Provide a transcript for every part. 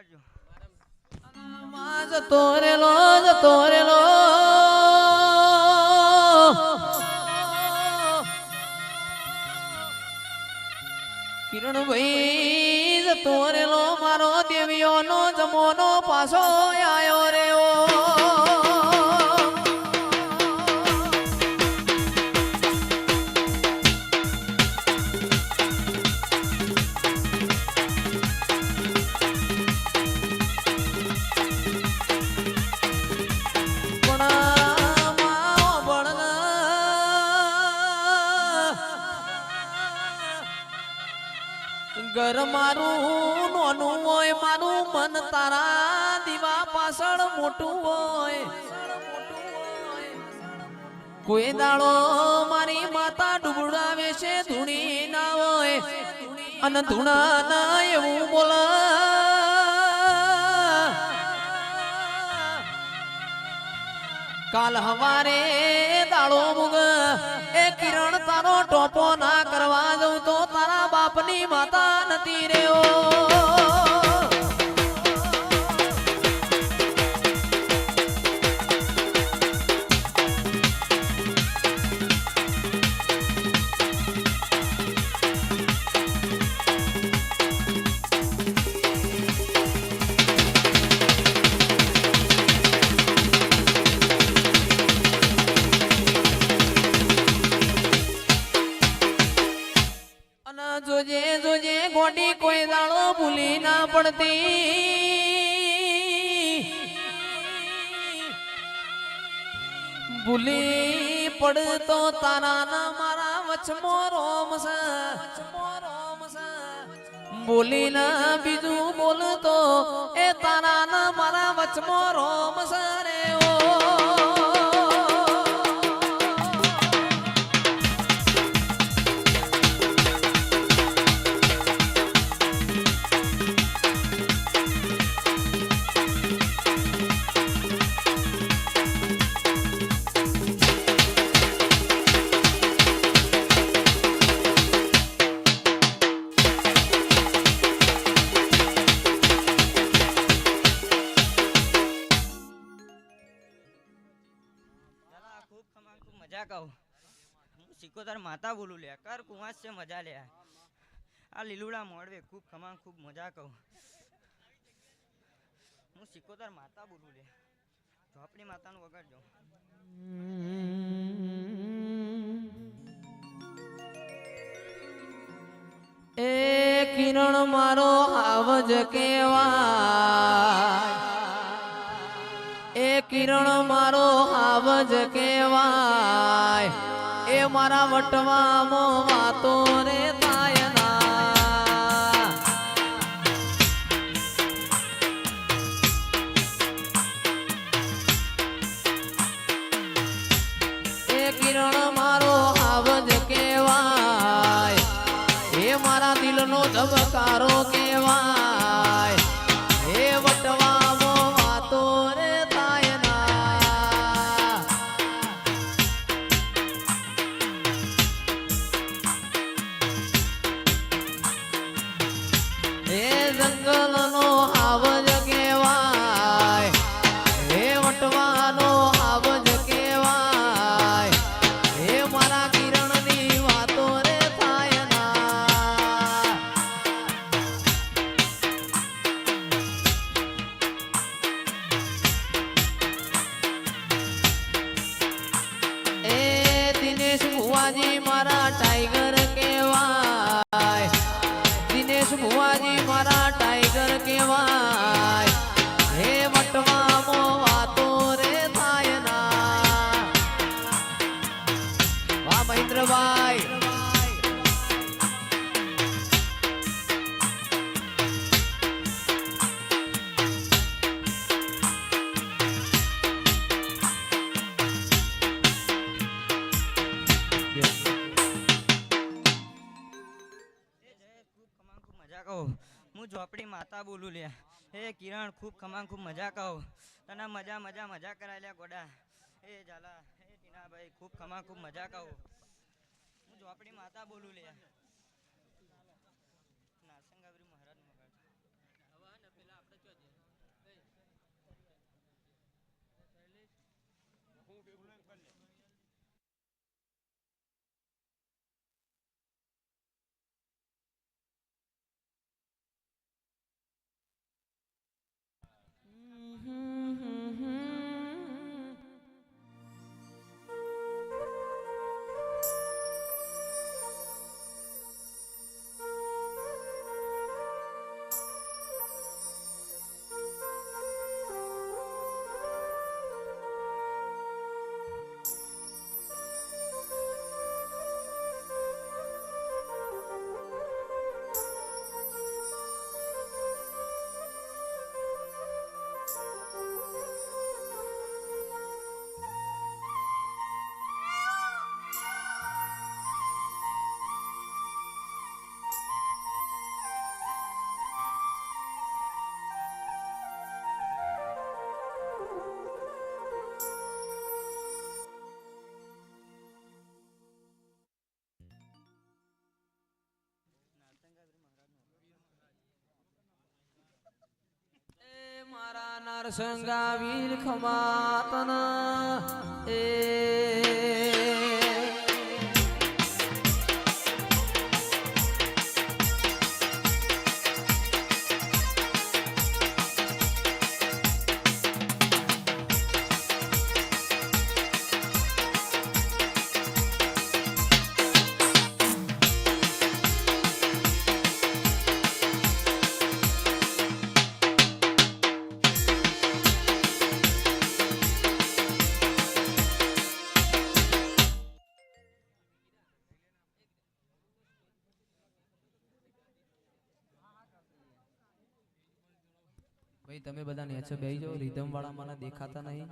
વગાડજો. જતો રેલો કિરણભાઈ જતો રેલો મારો દેવીઓનો જમોનો પાછો આયો રે ઓ ઘર મારું નોનું હોય મારું મન તારા દીવા પાછળ મોટું હોય કોઈ દાડો મારી માતા ડૂબડાવે છે ધૂણી ના હોય અને ધૂણા ના એવું બોલ કાલ હવારે દાડો મુગ એ કિરણ તારો ટોપો ના કરવા દઉં તો તારા બાપની માતા નથી રે ઓ જોજે જોજે ગોડી કોઈ દાડો ભૂલી ના પડતી ભૂલી પડતો તારા ના મારા વચમો રોમ છે બોલી ના બીજું બોલતો એ તારા ના મારા વચમો રોમ છે રે ઓ મજા કહું હું સિકોતર માતા બોલું લે કર કુવાસ છે મજા લે આ લીલુડા મોડવે ખૂબ ખમા ખૂબ મજા કહું હું સિકોતર માતા બોલું લે ઝોપડી માતાનું વગાડજો. એ કિરણ મારો આવજ કેવાય એ કિરણ મારો આવજ કેવાય એ મારા વટવામાં વાતો રે થાય ના એ કિરણ મારો આવજ કેવાય એ મારા દિલનો ધબકારો કેવાય એ વટવામાં વાતો રે જંગલનો આવજ કેવાય હે વટવાનો આવજ કેવાય હે મારા કિરણની વાતો રે થાય ના એ દિનેશ ભુવાજી મારા ટાઈગર કેવાય દિનેશ ભુવાજી મારા ટાઈગર કેવાય હે વટવામાં વાતો રે થાય ના વાહ મહેન્દ્રભાઈ હું ઝોપડી માતા બોલું લે હે કિરણ ખૂબ ખમા ખૂબ મજા કહો તને મજા મજા મજા કરાય લે ગોડા હે ઝાલા હે ટીનાભાઈ ખૂબ ખમા ખૂબ મજા કહો હું ઝોપડી માતા બોલું લે નાસંગાવરી મહારાજ મગાડ હવે ને પેલા આપણે મારા નરસંગા વીર ખમાતન એ ભાઈ તમે બધા નેચે બેહી જાઓ રીધમ વાળા મને દેખાતા નહીં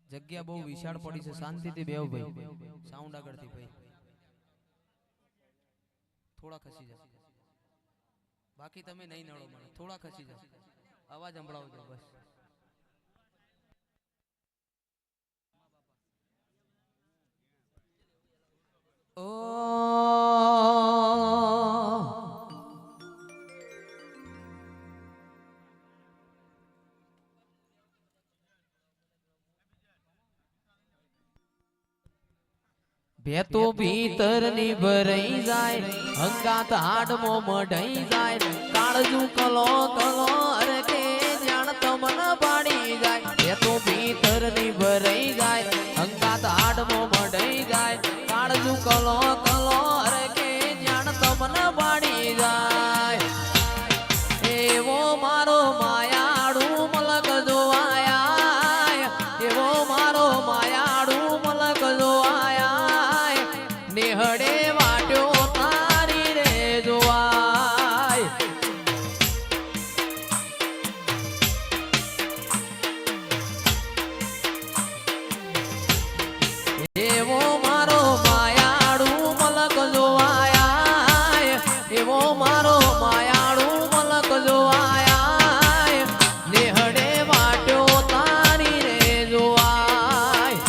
જગ્યા બહુ વિશાળ પડી છે શાંતિથી બેહો ભાઈ સાઉન્ડ આગળથી ભાઈ થોડા ખસી જાઓ બાકી તમે નહીં નડો મને થોડા ખસી જાઓ અવાજ સંભળાવજો બસ ઓ ભેતો ભીતર ની ભરાઈ જાય હંગાત હાડમો મઢાઈ જાય કાળજુ કલો કલો અરે કે જાણ તમન પાડી જાય ભેતો ભીતર ની ભરાઈ જાય હંગાત હાડમો મઢાઈ જાય કાળજુ કલો કલો અરે કે જાણ તમન પાડી જાય એવો મારો માયાડુ મલક જોવાયા એવો મારો માયાડુ મલક જોવાયા નેહડે વાટ્યો તારી રે જોવાય એવો મારો માયાડુ મલક જોવાયા એવો મારો માયાડુ મલક જોવાયા નેહડે વાટ્યો તારી રે જોવાય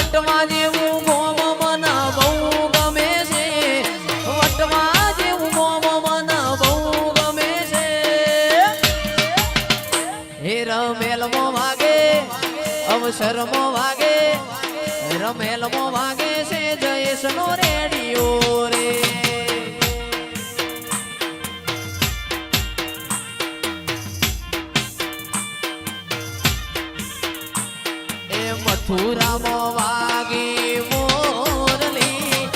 વટવા જેવું ગોમ મને બહુ ગમે છે વટવા જેવું ગોમ મને બહુ ગમે છે હે રમેલમો વાગે અવસરમો વાગે રમેલમો વાગે છે જયેશનો રેડિયો રે મથુરામાં વાગી મોરલી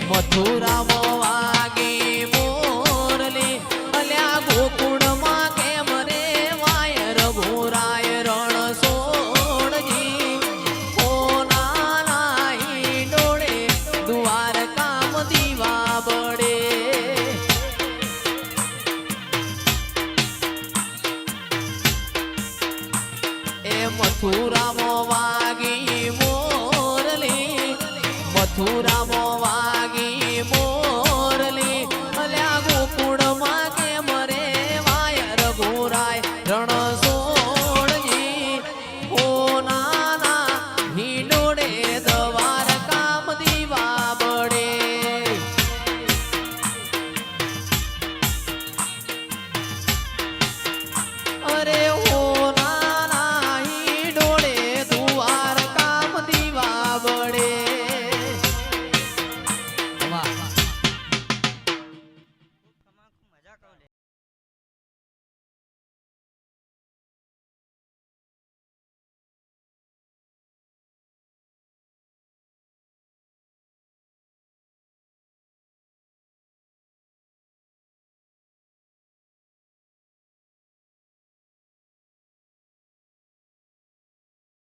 મથુરામાં વાગી મોરલી અલ્યા ગોકુળમાં કેમ રે વાયર ભોરાય રણ સોણજી કોના લાઈ ડોળે દ્વારકામ દીવા બળે એ મથુરા